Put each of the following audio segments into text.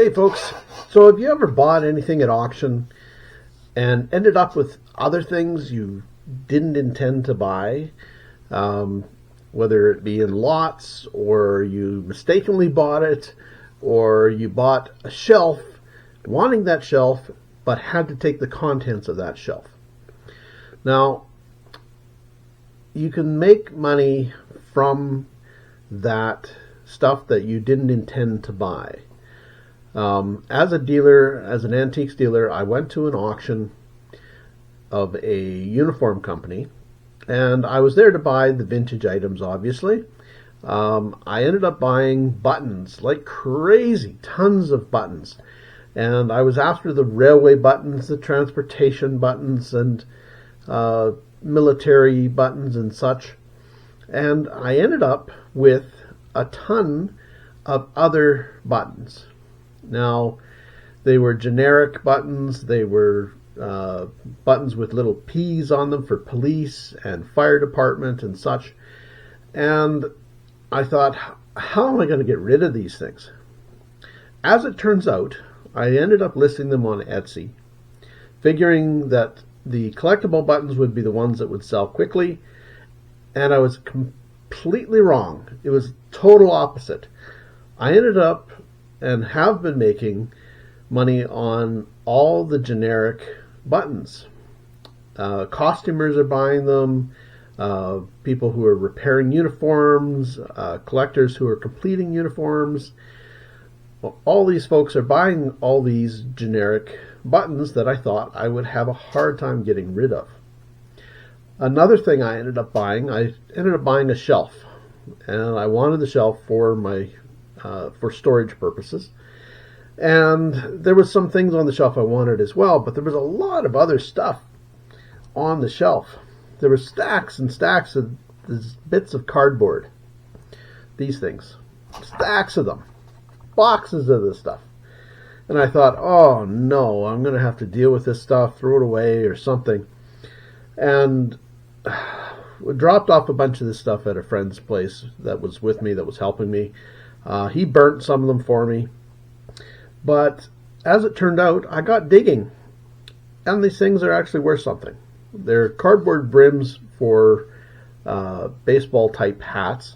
Hey folks, so have you ever bought anything at auction and ended up with other things you didn't intend to buy? Whether it be in lots, or you mistakenly bought it, or you bought a shelf wanting that shelf but had to take the contents of that shelf. Now, you can make money from that stuff that you didn't intend to buy. As a dealer, as an antiques dealer, I went to an auction of a uniform company, and I was there to buy the vintage items, obviously. I ended up buying buttons like crazy, tons of buttons. And I was after the railway buttons, the transportation buttons, and military buttons and such. And I ended up with a ton of other buttons. Now, they were generic buttons. They were buttons with little P's on them for police and fire department and such. And I thought, how am I going to get rid of these things? As it turns out, I ended up listing them on Etsy, figuring that the collectible buttons would be the ones that would sell quickly, and I was completely wrong. It was total opposite. I ended up and have been making money on all the generic buttons. Costumers are buying them, people who are repairing uniforms, collectors who are completing uniforms. All these folks are buying all these generic buttons that I thought I would have a hard time getting rid of. Another thing I ended up buying a shelf, and I wanted the shelf for my for storage purposes. And there was some things on the shelf I wanted as well, but there was a lot of other stuff on the shelf. There were stacks and stacks of these bits of cardboard. These things, stacks of them. Boxes of this stuff. And I thought, oh no, I'm going to have to deal with this stuff, throw it away or something. And we dropped off a bunch of this stuff at a friend's place that was with me, that was helping me. He burnt some of them for me. But as it turned out, I got digging. And these things are actually worth something. They're cardboard brims for baseball type hats.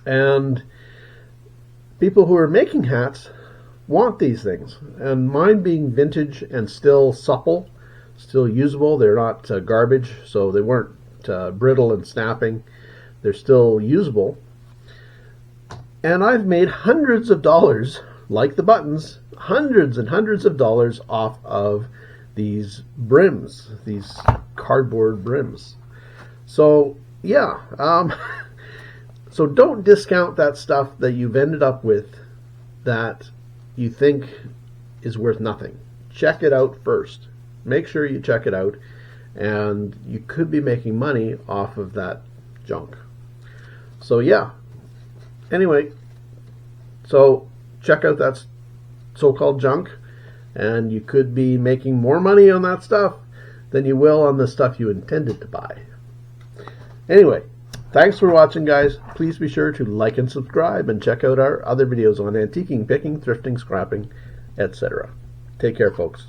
And people who are making hats want these things, and mine being vintage and still supple, still usable. They're not garbage, so they weren't brittle and snapping. They're still usable. And I've made hundreds of dollars, like the buttons, hundreds and hundreds of dollars off of these brims, these cardboard brims. So, yeah. So don't discount that stuff that you've ended up with that you think is worth nothing. Check it out first. Make sure you check it out, and you could be making money off of that junk. So yeah. Anyway, so check out that so-called junk, and you could be making more money on that stuff than you will on the stuff you intended to buy. Anyway, thanks for watching, guys. Please be sure to like and subscribe, and check out our other videos on antiquing, picking, thrifting, scrapping, etc. Take care, folks.